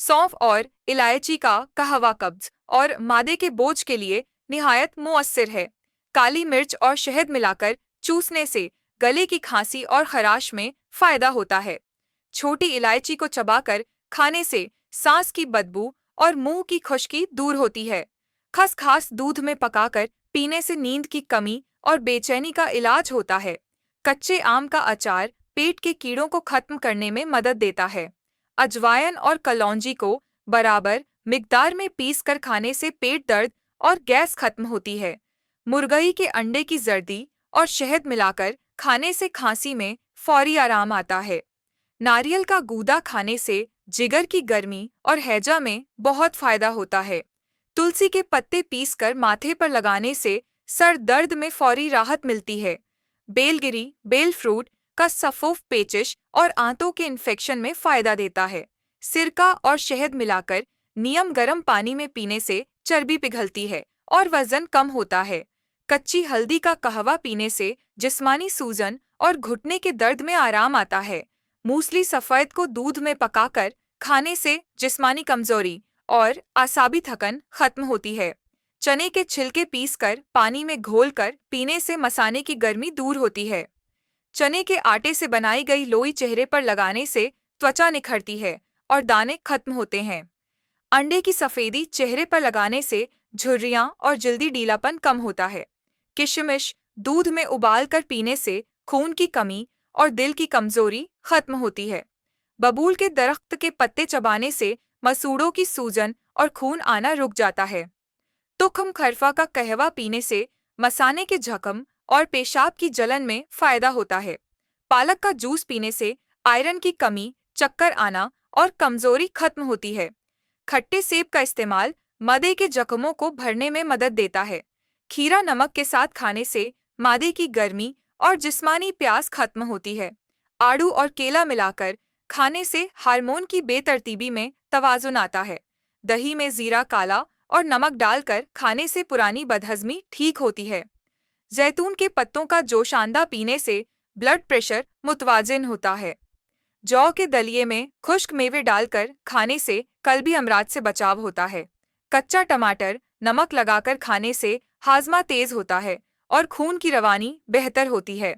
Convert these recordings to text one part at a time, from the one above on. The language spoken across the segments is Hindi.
सौंफ और इलायची का कहवा कब्ज और मादे के बोझ के लिए निहायत मुअस्सिर है। काली मिर्च और शहद मिलाकर चूसने से गले की खांसी और खराश में फायदा होता है। छोटी इलायची को चबाकर खाने से सांस की बदबू और मुंह की खुश्की दूर होती है। खसखस दूध में पकाकर पीने से नींद की कमी और बेचैनी का इलाज होता है। कच्चे आम का अचार पेट के कीड़ों को खत्म करने में मदद देता है। अजवायन और कलौंजी को बराबर मिकदार में पीस कर खाने से पेट दर्द और गैस खत्म होती है। मुर्गई के अंडे की जर्दी और शहद मिलाकर खाने से खांसी में फौरी आराम आता है। नारियल का गूदा खाने से जिगर की गर्मी और हैजा में बहुत फायदा होता है। तुलसी के पत्ते पीसकर माथे पर लगाने से सर दर्द में फौरी राहत मिलती है। बेलगिरी बेल फ्रूट का सफोफ पेचिश और आंतों के इन्फेक्शन में फायदा देता है। सिरका और शहद मिलाकर नियम गर्म पानी में पीने से चर्बी पिघलती है और वजन कम होता है। कच्ची हल्दी का कहवा पीने से जिस्मानी सूजन और घुटने के दर्द में आराम आता है। मूसली सफेद को दूध में पकाकर खाने से जिस्मानी कमजोरी और आसाबी थकन खत्म होती है। चने के छिलके पीसकर पानी में घोलकर पीने से मसाने की गर्मी दूर होती है। चने के आटे से बनाई गई लोई चेहरे पर लगाने से त्वचा निखरती है और दाने खत्म होते हैं। अंडे की सफेदी चेहरे पर लगाने से झुर्रियां और जल्दी ढीलापन कम होता है। किशमिश दूध में उबालकर पीने से खून की कमी और दिल की कमजोरी खत्म होती है। बबूल के दरख्त के पत्ते चबाने से मसूड़ों की सूजन और खून आना रुक जाता है। तुखम खरफा का कहवा पीने से मसाने के जख्म और पेशाब की जलन में फायदा होता है। पालक का जूस पीने से आयरन की कमी, चक्कर आना और कमजोरी खत्म होती है। खट्टे सेब का इस्तेमाल मदे के जख्मों को भरने में मदद देता है। खीरा नमक के साथ खाने से मादे की गर्मी और जिस्मानी प्यास खत्म होती है। आड़ू और केला मिलाकर खाने से हार्मोन की बेतरतीबी में तवाजुन आता है। दही में जीरा काला और नमक डालकर खाने से पुरानी बदहजमी ठीक होती है। जैतून के पत्तों का जोशांदा पीने से ब्लड प्रेशर मुतवाजिन होता है। जौ के दलिये में खुश्क मेवे डालकर खाने से कल्बी अमराज से बचाव होता है। कच्चा टमाटर नमक लगाकर खाने से हाजमा तेज होता है और खून की रवानी बेहतर होती है।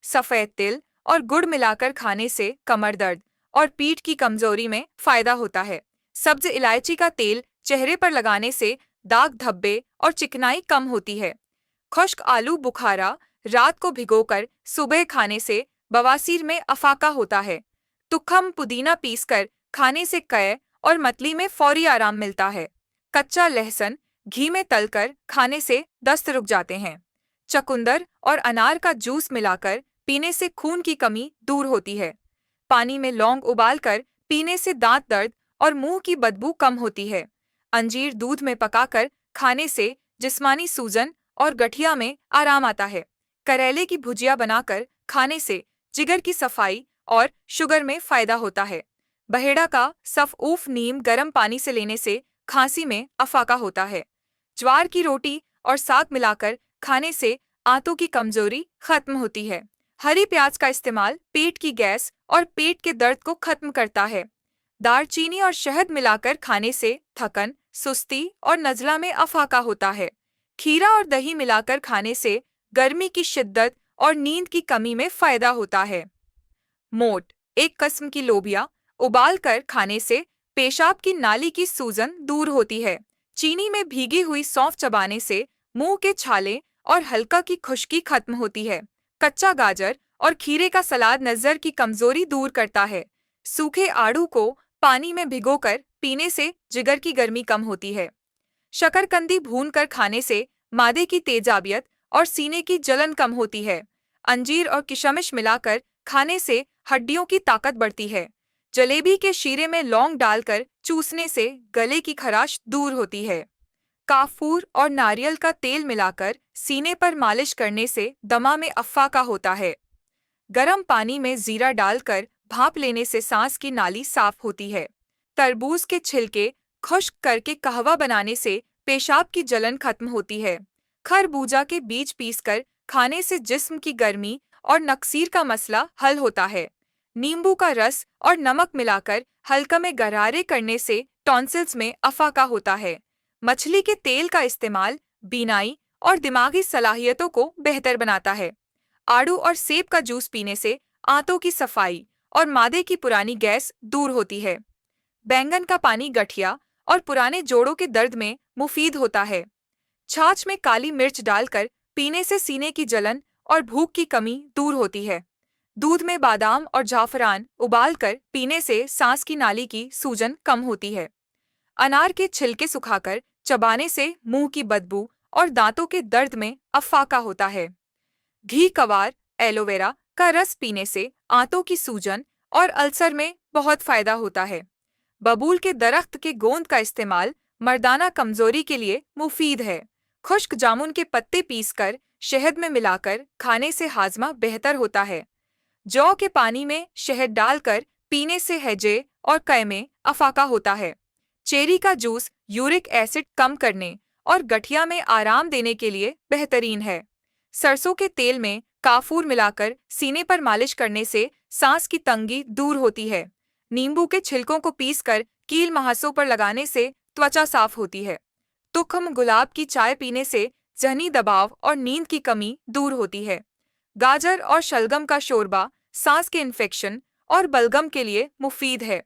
सफ़ेद तिल और गुड़ मिलाकर खाने से कमर दर्द और पीठ की कमजोरी में फायदा होता है। सब्ज इलायची का तेल चेहरे पर लगाने से दाग धब्बे और चिकनाई कम होती है। खुश्क आलू बुखारा रात को भिगोकर सुबह खाने से बवासीर में अफाका होता है। तुखम पुदीना पीसकर खाने से कै और मतली में फौरी आराम मिलता है। कच्चा लहसुन घी में तलकर खाने से दस्त रुक जाते हैं। चकुंदर और अनार का जूस मिलाकर पीने से खून की कमी दूर होती है। पानी में लौंग उबालकर पीने से दांत दर्द और मुंह की बदबू कम होती है। अंजीर दूध में पकाकर खाने से जिस्मानी सूजन और गठिया में आराम आता है। करेले की भुजिया बनाकर खाने से जिगर की सफाई और शुगर में फायदा होता है। बहेड़ा का सफ़ूफ नीम गर्म पानी से लेने से खांसी में अफाका होता है। ज्वार की रोटी और साग मिलाकर खाने से आंतों की कमजोरी खत्म होती है। हरी प्याज का इस्तेमाल पेट की गैस और पेट के दर्द को खत्म करता है। दालचीनी और शहद मिलाकर खाने से थकन, सुस्ती और नज़ला में अफाका होता है। खीरा और दही मिलाकर खाने से गर्मी की शिद्दत और नींद की कमी में फायदा होता है। मोट एक किस्म की लोबिया उबालकर खाने से पेशाब की नाली की सूजन दूर होती है। चीनी में भीगी हुई सौंफ चबाने से मुंह के छाले और हल्का की खुश्की खत्म होती है। कच्चा गाजर और खीरे का सलाद नज़र की कमजोरी दूर करता है। सूखे आड़ू को पानी में भिगोकर पीने से जिगर की गर्मी कम होती है। शकरकंदी भूनकर खाने से मादे की तेजाबियत और सीने की जलन कम होती है। अंजीर और किशमिश मिलाकर खाने से हड्डियों की ताकत बढ़ती है। जलेबी के शीरे में लौंग डालकर चूसने से गले की खराश दूर होती है। काफूर और नारियल का तेल मिलाकर सीने पर मालिश करने से दमा में अफाका होता है। गर्म पानी में जीरा डालकर भाप लेने से सांस की नाली साफ होती है। तरबूज के छिलके खुश्क करके कहवा बनाने से पेशाब की जलन खत्म होती है। खरबूजा के बीज पीसकर खाने से जिस्म की गर्मी और नक्सीर का मसला हल होता है। नींबू का रस और नमक मिलाकर हल्का में गरारे करने से टॉन्सिल्स में अफाका होता है। मछली के तेल का इस्तेमाल बीनाई और दिमागी सलाहियतों को बेहतर बनाता है। आड़ू और सेब का जूस पीने से आंतों की सफाई और मादे की पुरानी गैस दूर होती है। बैंगन का पानी गठिया और पुराने जोड़ों के दर्द में मुफीद होता है। छाछ में काली मिर्च डालकर पीने से सीने की जलन और भूख की कमी दूर होती है। दूध में बादाम और जाफरान उबालकर पीने से सांस की नाली की सूजन कम होती है। अनार के छिलके सुखाकर चबाने से मुंह की बदबू और दांतों के दर्द में अफाका होता है। घी कवार एलोवेरा का रस पीने से आंतों की सूजन और अल्सर में बहुत फायदा होता है। बबूल के दरख्त के गोंद का इस्तेमाल मर्दाना कमजोरी के लिए मुफीद है। खुश्क जामुन के पत्ते पीसकर शहद में मिलाकर खाने से हाजमा बेहतर होता है। जौ के पानी में शहद डालकर पीने से हैजे और कै में अफाका होता है। चेरी का जूस यूरिक एसिड कम करने और गठिया में आराम देने के लिए बेहतरीन है। सरसों के तेल में काफूर मिलाकर सीने पर मालिश करने से सांस की तंगी दूर होती है। नींबू के छिलकों को पीसकर कील महासों पर लगाने से त्वचा साफ होती है। तुख्म गुलाब की चाय पीने से जहनी दबाव और नींद की कमी दूर होती है। गाजर और शलगम का शोरबा सांस के इन्फेक्शन और बलगम के लिए मुफीद है।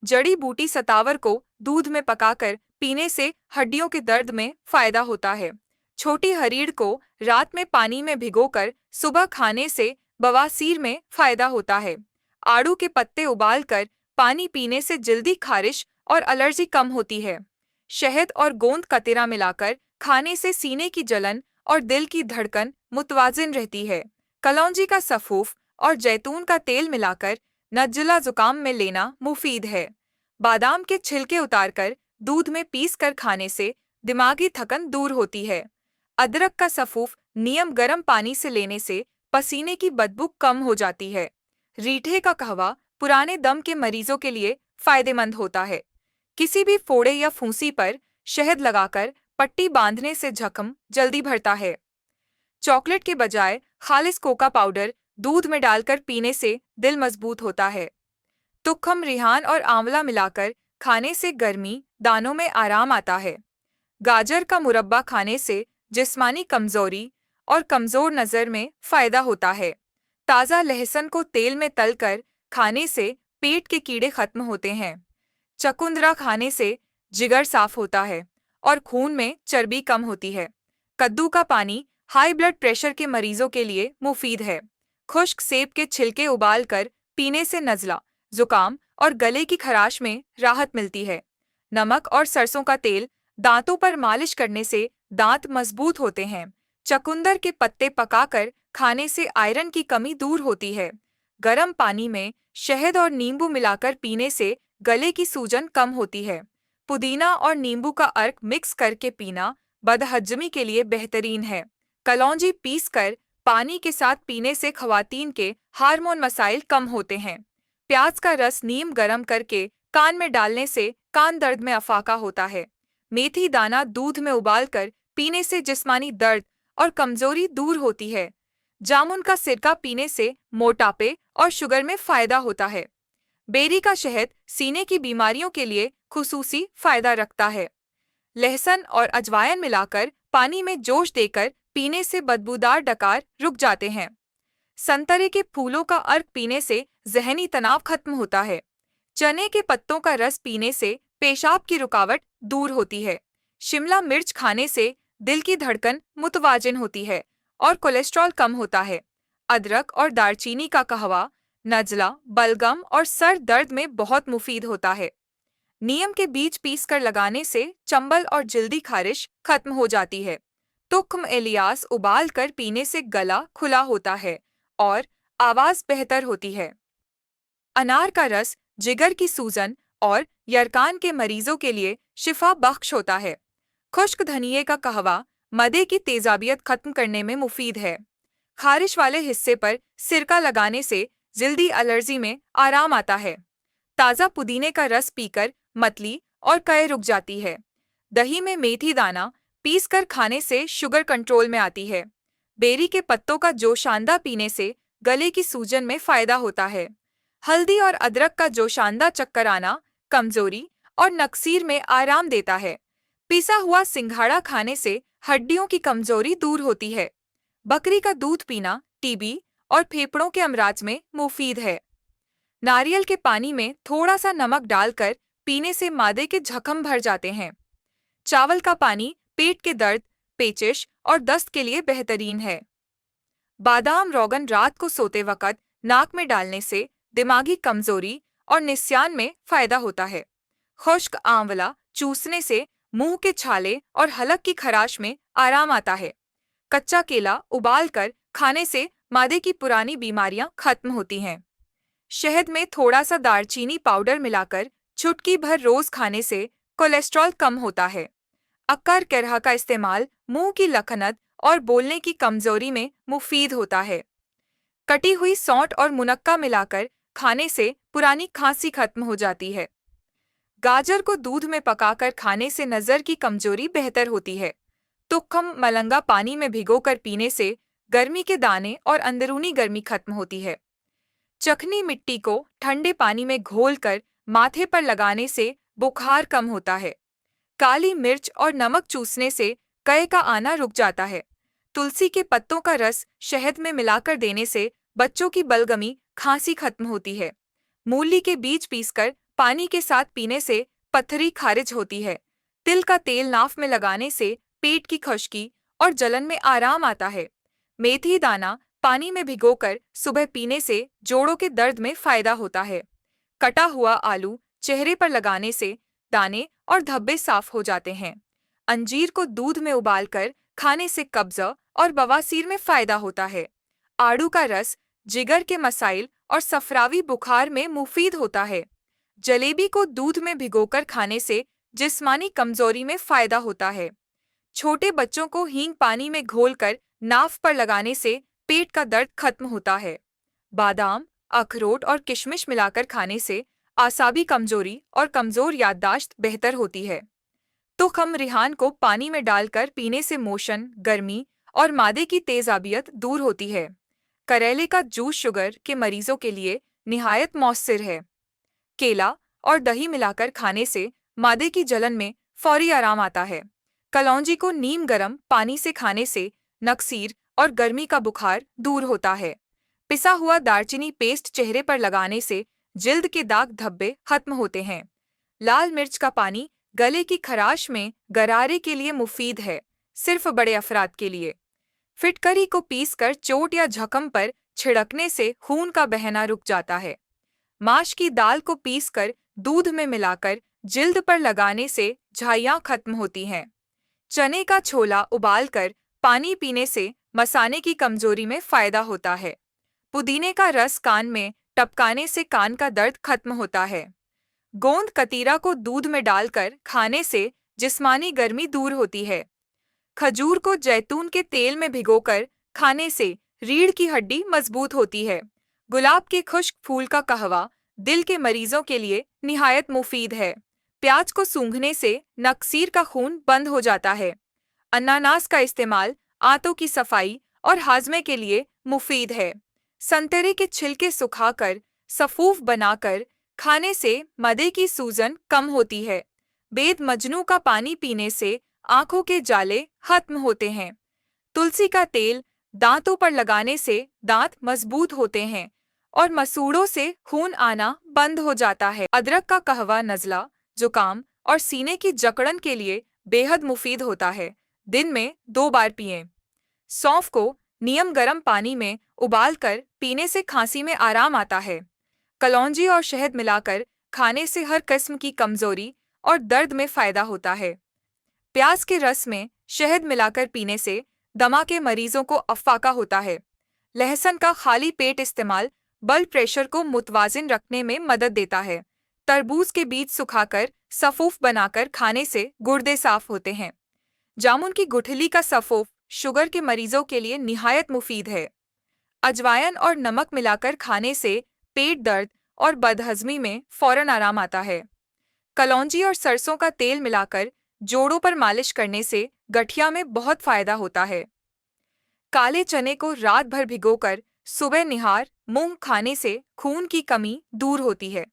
जड़ी बूटी सतावर को दूध में पकाकर पीने से हड्डियों के दर्द में फायदा होता है। छोटी हरीड़ को रात में पानी में भिगोकर सुबह खाने से बवासीर में फायदा होता है। आड़ू के पत्ते उबालकर पानी पीने से जल्दी खारिश और एलर्जी कम होती है। शहद और गोंद कतरा मिलाकर खाने से सीने की जलन और दिल की धड़कन मुतवाजिन रहती है। कलौंजी का सफूफ और जैतून का तेल मिलाकर नज़ला जुकाम में लेना मुफीद है। बादाम के छिलके उतारकर दूध में पीसकर खाने से दिमागी थकन दूर होती है। अदरक का सफूफ नियम गर्म पानी से लेने से पसीने की बदबू कम हो जाती है। रीठे का कहवा पुराने दम के मरीजों के लिए फायदेमंद होता है। किसी भी फोड़े या फूंसी पर शहद लगाकर पट्टी बांधने से जख्म जल्दी भरता है। चॉकलेट के बजाय खालिस कोका पाउडर दूध में डालकर पीने से दिल मजबूत होता है। तुख्म रिहान और आंवला मिलाकर खाने से गर्मी दानों में आराम आता है। गाजर का मुरब्बा खाने से जिस्मानी कमजोरी और कमजोर नज़र में फायदा होता है। ताज़ा लहसुन को तेल में तलकर खाने से पेट के कीड़े खत्म होते हैं। चकुंदरा खाने से जिगर साफ होता है और खून में चर्बी कम होती है। कद्दू का पानी हाई ब्लड प्रेशर के मरीजों के लिए मुफीद है। खुश्क सेब के छिलके उबालकर पीने से नज़ला, जुकाम और गले की खराश में राहत मिलती है। नमक और सरसों का तेल दांतों पर मालिश करने से दांत मजबूत होते हैं। चकुंदर के पत्ते पकाकर खाने से आयरन की कमी दूर होती है। गर्म पानी में शहद और नींबू मिलाकर पीने से गले की सूजन कम होती है। पुदीना और नींबू का अर्क मिक्स करके पीना बदहजमी के लिए बेहतरीन है। कलौंजी पीसकर पानी के साथ पीने से खवातीन के हार्मोन मसाइल कम होते हैं। प्याज का रस नीम गरम करके कान में डालने से कान दर्द में अफाका होता है। मेथी दाना दूध में उबालकर पीने से जिस्मानी दर्द और कमजोरी दूर होती है। जामुन का सिरका पीने से मोटापे और शुगर में फायदा होता है। बेरी का शहद सीने की बीमारियों के लिए खुसूसी फायदा रखता है। लहसुन और अजवाइन मिलाकर पानी में जोश देकर पीने से बदबूदार डकार रुक जाते हैं। संतरे के फूलों का अर्क पीने से जहनी तनाव खत्म होता है। चने के पत्तों का रस पीने से पेशाब की रुकावट दूर होती है। शिमला मिर्च खाने से दिल की धड़कन मुतवाजिन होती है और कोलेस्ट्रॉल कम होता है। अदरक और दालचीनी का कहवा नज़ला, बलगम और सर दर्द में बहुत मुफीद होता है। नीम के बीज पीसकर लगाने से चंबल और जल्दी खारिश खत्म हो जाती है। तुख्म एलियास उबाल कर पीने से गला खुला होता है और आवाज बेहतर होती है। अनार का रस जिगर की सूजन और यरकान के मरीजों के लिए शिफा बख्श होता है। खुश्क धनिये का कहवा मदे की तेजाबियत खत्म करने में मुफीद है। खारिश वाले हिस्से पर सिरका लगाने से जल्दी एलर्जी में आराम आता है। ताज़ा पुदीने का रस पीकर मतली और कै रुक जाती है। दही में मेथी दाना पीसकर खाने से शुगर कंट्रोल में आती है। बेरी के पत्तों का जोशांदा पीने से गले की सूजन में फायदा होता है। हल्दी और अदरक का जोशानदा चक्कर आना कमजोरी और नक्सीर में आराम देता है। पिसा हुआ सिंघाड़ा खाने से हड्डियों की कमजोरी दूर होती है। बकरी का दूध पीना टीबी और फेफड़ों के अमराज में मुफीद है। नारियल के पानी में थोड़ा सा नमक डालकर पीने से मादे के जख्म भर जाते हैं। चावल का पानी पेट के दर्द, पेचिश और दस्त के लिए बेहतरीन है। बादाम रोगन रात को सोते वक्त नाक में डालने से दिमागी कमजोरी और निस्यान में फायदा होता है। खुश्क आंवला चूसने से मुंह के छाले और हलक की खराश में आराम आता है। कच्चा केला उबाल कर खाने से मादे की पुरानी बीमारियां खत्म होती हैं। शहद में थोड़ा सा दालचीनी पाउडर मिलाकर चुटकी भर रोज खाने से कोलेस्ट्रॉल कम होता है। अक्कर करहा का इस्तेमाल मुंह की लखनत और बोलने की कमजोरी में मुफीद होता है। कटी हुई सौंठ और मुनक्का मिलाकर खाने से पुरानी खांसी खत्म हो जाती है। गाजर को दूध में पकाकर खाने से नज़र की कमजोरी बेहतर होती है। तुक्कम मलंगा पानी में भिगोकर पीने से गर्मी के दाने और अंदरूनी गर्मी खत्म होती है। चखनी मिट्टी को ठंडे पानी में घोलकर माथे पर लगाने से बुखार कम होता है। काली मिर्च और नमक चूसने से कय का आना रुक जाता है। तुलसी के पत्तों का रस शहद में मिलाकर देने से बच्चों की बलगमी खांसी खत्म होती है। मूली के बीज पीसकर पानी के साथ पीने से पथरी खारिज होती है। तिल का तेल नाफ में लगाने से पेट की खुश्की और जलन में आराम आता है। मेथी दाना पानी में भिगोकर सुबह पीने से जोड़ों के दर्द में फायदा होता है। कटा हुआ आलू चेहरे पर लगाने से दाने और धब्बे साफ हो जाते हैं। अंजीर को दूध में उबालकर खाने से कब्ज और बवासीर में फायदा होता है। आड़ू का रस जिगर के मसाइल और सफरावी बुखार में मुफीद होता है। जलेबी को दूध में भिगोकर खाने से जिस्मानी कमजोरी में फायदा होता है। छोटे बच्चों को हींग पानी में घोलकर नाफ पर लगाने से पेट का दर्द खत्म होता है। बादाम, अखरोट और किशमिश मिलाकर खाने से आसाबी कमजोरी और कमजोर याददाश्त बेहतर होती है। तुखम रिहान को पानी में डालकर पीने से मोशन, गर्मी और मादे की तेजाबियत दूर होती है। करेले का जूस शुगर के मरीजों के लिए निहायत मौसर है। केला और दही मिलाकर खाने से मादे की जलन में फौरी आराम आता है। कलौंजी को नीम गर्म पानी से खाने से नक्सीर और गर्मी का बुखार दूर होता है। पिसा हुआ दालचीनी पेस्ट चेहरे पर लगाने से जिल्द के दाग धब्बे खत्म होते हैं। लाल मिर्च का पानी गले की खराश में गरारे के लिए मुफीद है, सिर्फ बड़े अफराद के लिए। फिटकरी को पीसकर चोट या जख्म पर छिड़कने से खून का बहना रुक जाता है। माश की दाल को पीसकर दूध में मिलाकर जिल्द पर लगाने से झाइयाँ खत्म होती हैं। चने का छोला उबालकर पानी पीने से मसाने की कमजोरी में फायदा होता है। पुदीने का रस कान में टपकाने से कान का दर्द खत्म होता है। गोंद कतीरा को दूध में डालकर खाने से जिस्मानी गर्मी दूर होती है। खजूर को जैतून के तेल में भिगोकर खाने से रीढ़ की हड्डी मजबूत होती है। गुलाब के खुश्क फूल का कहवा दिल के मरीजों के लिए निहायत मुफीद है। प्याज को सूंघने से नक्सीर का खून बंद हो जाता है। अनानास का इस्तेमाल आंतों की सफाई और हाजमे के लिए मुफीद है। संतरे के छिलके सुखाकर सफूफ बनाकर खाने से मदे की सूजन कम होती है। बेद मजनू का पानी पीने से आंखों के जाले खत्म होते हैं। तुलसी का तेल दांतों पर लगाने से दांत मजबूत होते हैं और मसूड़ों से खून आना बंद हो जाता है। अदरक का कहवा नज़ला, जुकाम और सीने की जकड़न के लिए बेहद मुफीद होता है। दिन में 2 बार पिएं। सौंफ को नियम गर्म पानी में उबालकर पीने से खांसी में आराम आता है। कलौंजी और शहद मिलाकर खाने से हर किस्म की कमजोरी और दर्द में फायदा होता है। प्याज के रस में शहद मिलाकर पीने से दमा के मरीजों को अफाका होता है। लहसुन का खाली पेट इस्तेमाल ब्लड प्रेशर को मुतवाजिन रखने में मदद देता है। तरबूज के बीज सुखाकर सफूफ बनाकर खाने से गुर्दे साफ होते हैं। जामुन की गुठली का सफूफ शुगर के मरीजों के लिए निहायत मुफीद है। अजवाइन और नमक मिलाकर खाने से पेट दर्द और बदहजमी में फौरन आराम आता है। कलौंजी और सरसों का तेल मिलाकर जोड़ों पर मालिश करने से गठिया में बहुत फायदा होता है। काले चने को रात भर भिगोकर सुबह निहार मूंग खाने से खून की कमी दूर होती है।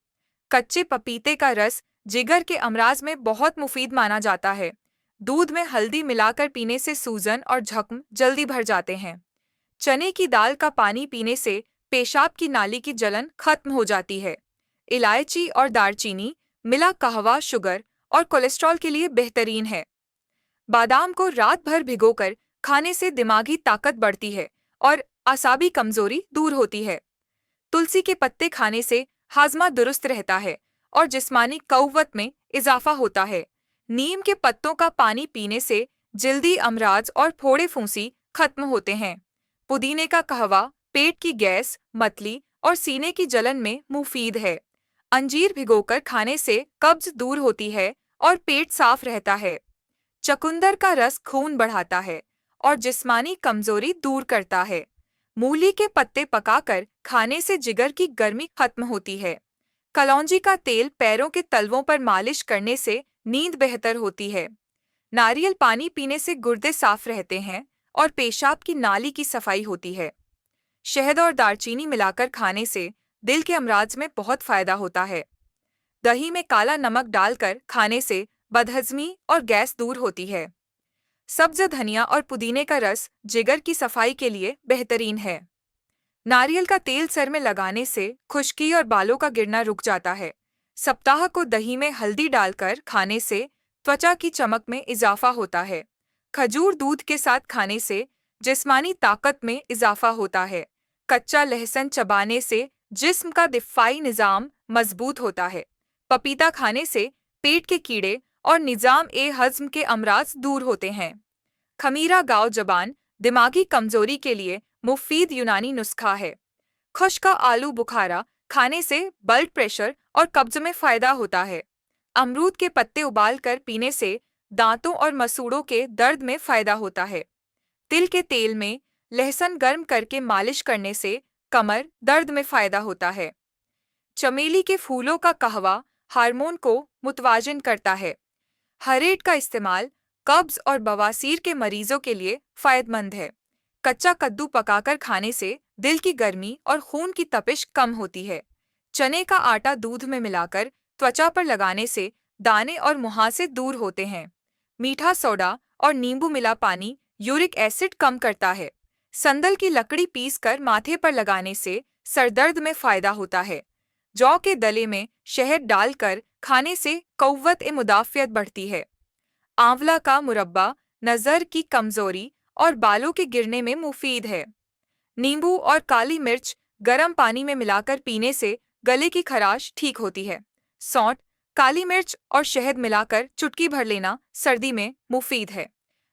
कच्चे पपीते का रस जिगर के अमराज में बहुत मुफीद माना जाता है। दूध में हल्दी मिलाकर पीने से सूजन और जख्म जल्दी भर जाते हैं। चने की दाल का पानी पीने से पेशाब की नाली की जलन खत्म हो जाती है। इलायची और दालचीनी मिला कहवा शुगर और कोलेस्ट्रॉल के लिए बेहतरीन है। बादाम को रात भर भिगोकर खाने से दिमागी ताकत बढ़ती है और आसाबी कमजोरी दूर होती है। तुलसी के पत्ते खाने से हाजमा दुरुस्त रहता है और जिस्मानी कौवत में इजाफा होता है। नीम के पत्तों का पानी पीने से जल्दी अमराज और फोड़े फुंसी खत्म होते हैं। पुदीने का कहवा पेट की गैस, मतली और सीने की जलन में मुफीद है। अंजीर भिगोकर खाने से कब्ज दूर होती है और पेट साफ रहता है। चकुंदर का रस खून बढ़ाता है और जिस्मानी कमजोरी दूर करता है। मूली के पत्ते पकाकर खाने से जिगर की गर्मी खत्म होती है। कलौंजी का तेल पैरों के तलवों पर मालिश करने से नींद बेहतर होती है। नारियल पानी पीने से गुर्दे साफ रहते हैं और पेशाब की नाली की सफाई होती है। शहद और दालचीनी मिलाकर खाने से दिल के अमराज में बहुत फायदा होता है। दही में काला नमक डालकर खाने से बदहजमी और गैस दूर होती है। सब्ज धनिया और पुदीने का रस जिगर की सफाई के लिए बेहतरीन है। नारियल का तेल सर में लगाने से खुश्की और बालों का गिरना रुक जाता है। सप्ताह को दही में हल्दी डालकर खाने से त्वचा की चमक में इजाफा होता है। खजूर दूध के साथ खाने से जिस्मानी ताकत में इजाफा होता है। कच्चा लहसुन चबाने से जिस्म का दिफाई निज़ाम मजबूत होता है। पपीता खाने से पेट के कीड़े और निज़ाम ए हज़्म के अमराज दूर होते हैं। खमीरा गाव जबान दिमागी कमजोरी के लिए मुफीद यूनानी नुस्खा है। खुश्क आलू बुखारा खाने से ब्लड प्रेशर और कब्ज में फायदा होता है। अमरूद के पत्ते उबालकर पीने से दांतों और मसूड़ों के दर्द में फायदा होता है। तिल के तेल में लहसुन गर्म करके मालिश करने से कमर दर्द में फायदा होता है। चमेली के फूलों का कहवा हार्मोन को मुतवाजन करता है। हरेट का इस्तेमाल कब्ज और बवासीर के मरीजों के लिए फायदेमंद है। कच्चा कद्दू पकाकर खाने से दिल की गर्मी और खून की तपिश कम होती है। चने का आटा दूध में मिलाकर त्वचा पर लगाने से दाने और मुहासे दूर होते हैं। मीठा सोडा और नींबू मिला पानी यूरिक एसिड कम करता है। संदल की लकड़ी पीसकर माथे पर लगाने से सरदर्द में फायदा होता है। जौ के दले में शहद डालकर खाने से कौव्वत-ए-मुदाफ़ियत बढ़ती है। आंवला का मुरब्बा नज़र की कमजोरी और बालों के गिरने में मुफीद है। नींबू और काली मिर्च गर्म पानी में मिलाकर पीने से गले की खराश ठीक होती है। सौंठ, काली मिर्च और शहद मिलाकर चुटकी भर लेना सर्दी में मुफीद है।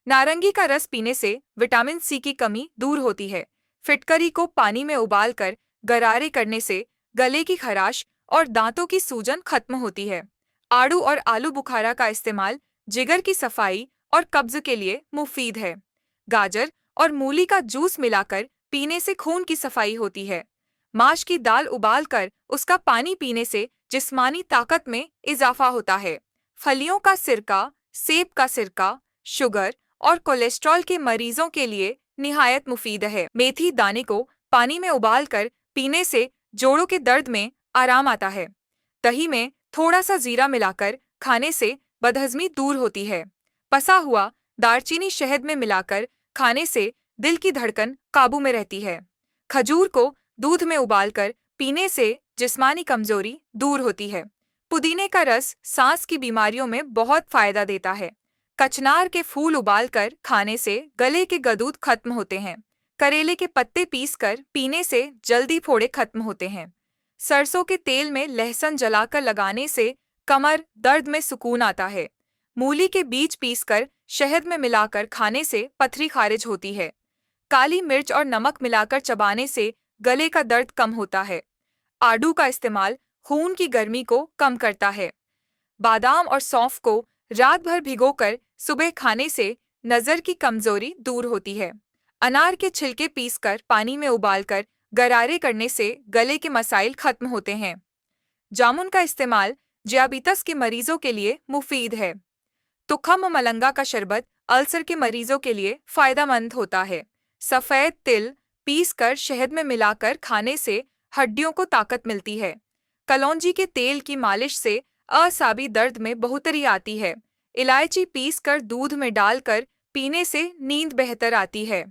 नारंगी का रस पीने से विटामिन सी की कमी दूर होती है। फिटकरी को पानी में उबालकर गरारे करने से गले की खराश और दांतों की सूजन खत्म होती है। आड़ू और आलू बुखारा का इस्तेमाल जिगर की सफाई और कब्ज के लिए मुफीद है। गाजर और मूली का जूस मिलाकर पीने से खून की सफाई होती है। माश की दाल उबालकर उसका पानी पीने से जिस्मानी ताकत में इजाफा होता है। फलियों का सिरका, सेब का सिरका शुगर और कोलेस्ट्रॉल के मरीजों के लिए निहायत मुफीद है। मेथी दाने को पानी में उबालकर पीने से जोड़ों के दर्द में आराम आता है। दही में थोड़ा सा जीरा मिलाकर खाने से बदहजमी दूर होती है। पसा हुआ दालचीनी शहद में मिलाकर खाने से दिल की धड़कन काबू में रहती है। खजूर को दूध में उबालकर पीने से जिस्मानी कमजोरी दूर होती है। पुदीने का रस सांस की बीमारियों में बहुत फायदा देता है। कचनार के फूल उबालकर खाने से गले के गदूद खत्म होते हैं। करेले के पत्ते पीसकर पीने से जल्दी फोड़े खत्म होते हैं। सरसों के तेल में लहसुन जलाकर लगाने से कमर दर्द में सुकून आता है। मूली के बीज पीसकर शहद में मिलाकर खाने से पथरी खारिज होती है। काली मिर्च और नमक मिलाकर चबाने से गले का दर्द कम होता है। आड़ू का इस्तेमाल खून की गर्मी को कम करता है। बादाम और सौंफ को रात भर भिगोकर सुबह खाने से नज़र की कमजोरी दूर होती है। अनार के छिलके पीसकर पानी में उबालकर गरारे करने से गले के मसाइल खत्म होते हैं। जामुन का इस्तेमाल जियाबितस के मरीजों के लिए मुफीद है। तुखम मलंगा का शरबत अल्सर के मरीजों के लिए फायदेमंद होता है। सफ़ेद तिल पीसकर शहद में मिलाकर खाने से हड्डियों को ताकत मिलती है। कलौंजी के तेल की मालिश से असाबी दर्द में बढ़ोतरी आती है। इलायची पीसकर दूध में डालकर पीने से नींद बेहतर आती है।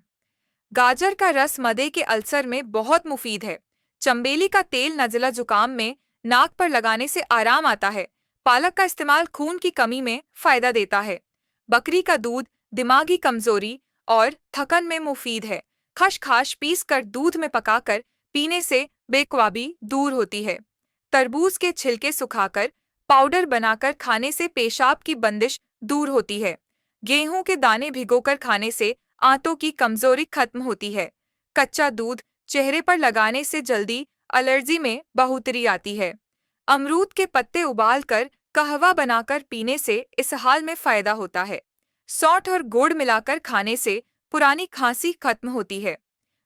गाजर का रस मदे के अल्सर में बहुत मुफीद है। चंबेली का तेल नज़ला जुकाम में नाक पर लगाने से आराम आता है। पालक का इस्तेमाल खून की कमी में फायदा देता है। बकरी का दूध दिमागी कमजोरी और थकन में मुफीद है। खसखस पीसकर दूध में पकाकर पीने से बेख्वाबी दूर होती है। तरबूज के छिलके सुखाकर पाउडर बनाकर खाने से पेशाब की बंदिश दूर होती है। गेहूं के दाने भिगोकर खाने से आंतों की कमजोरी खत्म होती है। कच्चा दूध चेहरे पर लगाने से जल्दी एलर्जी में बढ़ोतरी आती है। अमरूद के पत्ते उबालकर कहवा बनाकर पीने से इसहाल में फायदा होता है। सौंठ और गुड़ मिलाकर खाने से पुरानी खांसी खत्म होती है।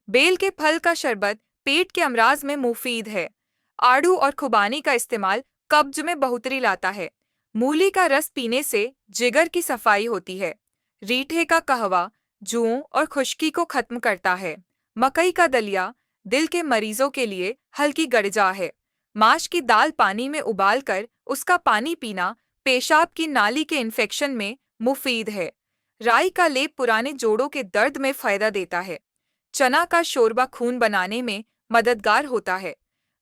बेल के फल का शरबत पेट के अमराज में मुफीद है। आड़ू और खुबानी का इस्तेमाल कब्ज में बढ़ोतरी लाता है। मूली का रस पीने से जिगर की सफाई होती है। रीठे का कहवा जुओं और खुश्की को खत्म करता है। मकई का दलिया दिल के मरीजों के लिए हल्की गड़जा है। माश की दाल पानी में उबालकर उसका पानी पीना पेशाब की नाली के इन्फेक्शन में मुफीद है। राई का लेप पुराने जोड़ों के दर्द में फायदा देता है। चना का शोरबा खून बनाने में मददगार होता है।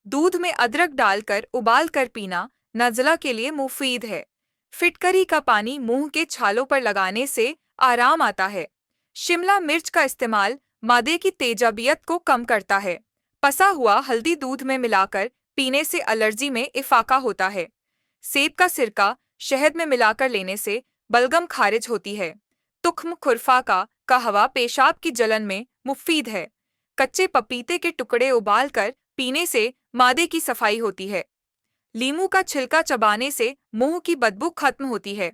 दूध में अदरक डालकर उबाल कर पीना नज़ला के लिए मुफीद है। फिटकरी का पानी मुंह के छालों पर लगाने से आराम आता है। शिमला मिर्च का इस्तेमाल मादे की तेजाबियत को कम करता है। पसा हुआ हल्दी दूध में मिलाकर पीने से एलर्जी में इफाका होता है। सेब का सिरका शहद में मिलाकर लेने से बलगम खारिज होती है। तुख्म खुरफा का कहवा पेशाब की जलन में मुफीद है। कच्चे पपीते के टुकड़े उबालकर पीने से मादे की सफाई होती है। लीमू का छिलका चबाने से मुंह की बदबू खत्म होती है।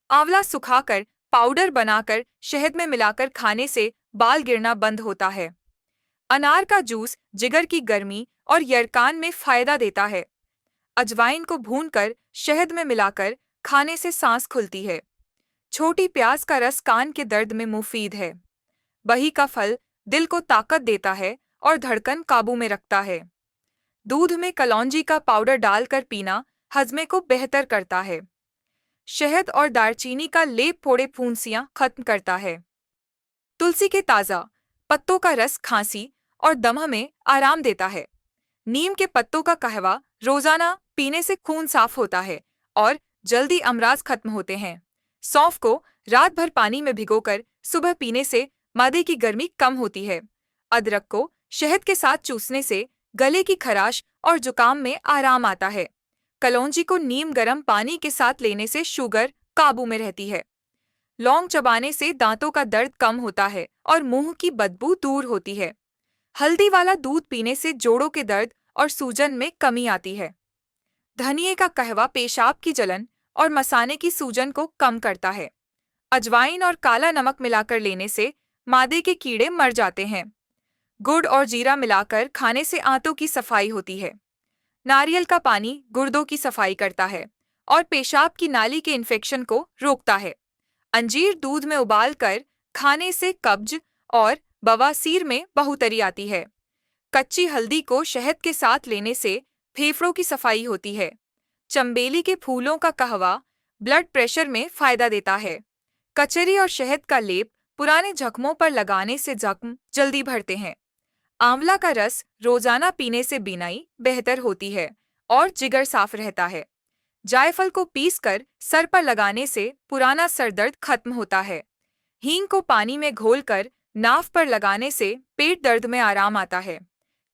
आंवला सुखाकर पाउडर बनाकर शहद में मिलाकर खाने से बाल गिरना बंद होता है। अनार का जूस जिगर की गर्मी और यरकान में फायदा देता है। अजवाइन को भूनकर शहद में मिलाकर खाने से सांस खुलती है। छोटी प्याज का रस कान के दर्द में मुफीद है। बही का फल दिल को ताकत देता है और धड़कन काबू में रखता है। दूध में कलौंजी का पाउडर डालकर पीना हजमे को बेहतर करता है। शहद और दालचीनी का लेप फोड़े फुंसियां खत्म करता है। तुलसी के ताज़ा पत्तों का रस खांसी और दमा में आराम देता है। नीम के पत्तों का कहवा रोजाना पीने से खून साफ होता है और जल्दी अमराज खत्म होते हैं। सौंफ को रात भर पानी में भिगोकर सुबह पीने से मादे की गर्मी कम होती है। अदरक को शहद के साथ चूसने से गले की खराश और जुकाम में आराम आता है। कलौंजी को नीम गर्म पानी के साथ लेने से शुगर काबू में रहती है। लौंग चबाने से दांतों का दर्द कम होता है और मुंह की बदबू दूर होती है। हल्दी वाला दूध पीने से जोड़ों के दर्द और सूजन में कमी आती है। धनिये का कहवा पेशाब की जलन और मसाने की सूजन को कम करता है। अजवाइन और काला नमक मिलाकर लेने से मादे के कीड़े मर जाते हैं। गुड़ और जीरा मिलाकर खाने से आंतों की सफाई होती है। नारियल का पानी गुर्दों की सफाई करता है और पेशाब की नाली के इन्फेक्शन को रोकता है। अंजीर दूध में उबालकर खाने से कब्ज और बवासीर में बढ़ोतरी आती है। कच्ची हल्दी को शहद के साथ लेने से फेफड़ों की सफाई होती है। चंबेली के फूलों का कहवा ब्लड प्रेशर में फायदा देता है। कचरी और शहद का लेप पुराने जख्मों पर लगाने से जख्म जल्दी भरते हैं। आंवला का रस रोजाना पीने से बीनाई बेहतर होती है और जिगर साफ रहता है। जायफल को पीसकर सर पर लगाने से पुराना सरदर्द खत्म होता है। हींग को पानी में घोलकर नाव पर लगाने से पेट दर्द में आराम आता है।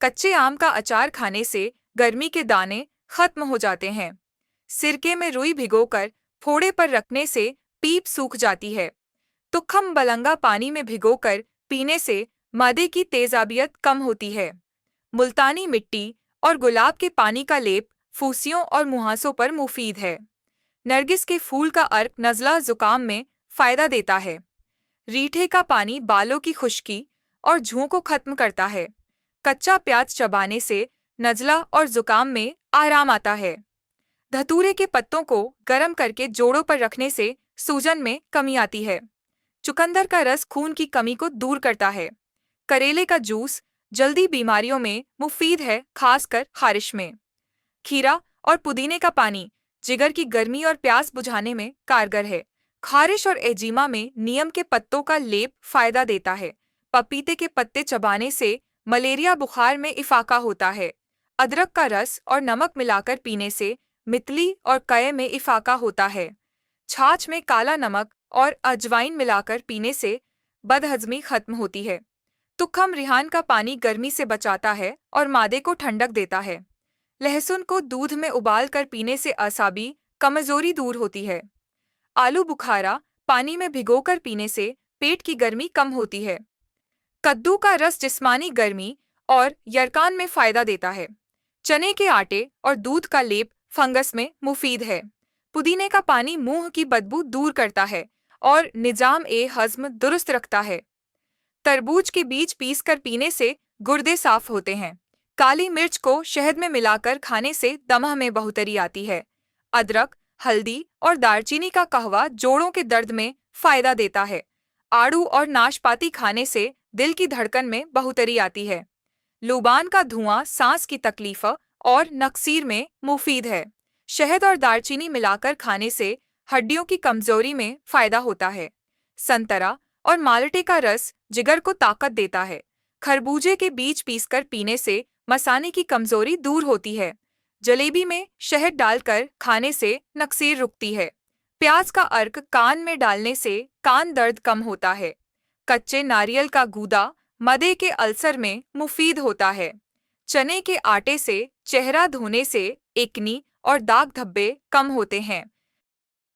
कच्चे आम का अचार खाने से गर्मी के दाने खत्म हो जाते हैं। सिरके में रुई भिगोकर फोड़े पर रखने से पीप सूख जाती है। तुखम बलंगा पानी में भिगोकर पीने से मादे की तेजाबियत कम होती है। मुल्तानी मिट्टी और गुलाब के पानी का लेप फूसियों और मुहासों पर मुफीद है। नरगिस के फूल का अर्क नज़ला जुकाम में फायदा देता है। रीठे का पानी बालों की खुश्की और झूं को खत्म करता है। कच्चा प्याज चबाने से नज़ला और जुकाम में आराम आता है। धतूरे के पत्तों को गर्म करके जोड़ों पर रखने से सूजन में कमी आती है। चुकंदर का रस खून की कमी को दूर करता है। करेले का जूस जल्दी बीमारियों में मुफीद है, खासकर खारिश में। खीरा और पुदीने का पानी जिगर की गर्मी और प्यास बुझाने में कारगर है। खारिश और एजीमा में नीम के पत्तों का लेप फायदा देता है। पपीते के पत्ते चबाने से मलेरिया बुखार में इफाका होता है। अदरक का रस और नमक मिलाकर पीने से मितली और कय में इफाका होता है। छाछ में काला नमक और अजवाइन मिलाकर पीने से बदहजमी खत्म होती है। तुखम रिहान का पानी गर्मी से बचाता है और मादे को ठंडक देता है। लहसुन को दूध में उबाल कर पीने से असाबी कमजोरी दूर होती है। आलू बुखारा पानी में भिगोकर पीने से पेट की गर्मी कम होती है। कद्दू का रस जिस्मानी गर्मी और यरकान में फायदा देता है। चने के आटे और दूध का लेप फंगस में मुफीद है। पुदीने का पानी मुंह की बदबू दूर करता है और निजाम ए हज्म दुरुस्त रखता है। तरबूज के बीज पीसकर पीने से गुर्दे साफ होते हैं। काली मिर्च को शहद में मिलाकर खाने से दमा में बढ़ोतरी आती है। अदरक, हल्दी और दालचीनी का कहवा जोड़ों के दर्द में फायदा देता है। आड़ू और नाशपाती खाने से दिल की धड़कन में बढ़ोतरी आती है। लूबान का धुआं सांस की तकलीफ और नक्सीर में मुफीद है। शहद और दालचीनी मिलाकर खाने से हड्डियों की कमजोरी में फायदा होता है। संतरा और माल्टे का रस जिगर को ताकत देता है। खरबूजे के बीज पीसकर पीने से मसाने की कमजोरी दूर होती है। जलेबी में शहद डालकर खाने से नक्सीर रुकती है। प्याज का अर्क कान में डालने से कान दर्द कम होता है। कच्चे नारियल का गूदा मदे के अल्सर में मुफीद होता है। चने के आटे से चेहरा धोने से एक्नी और दाग धब्बे कम होते हैं।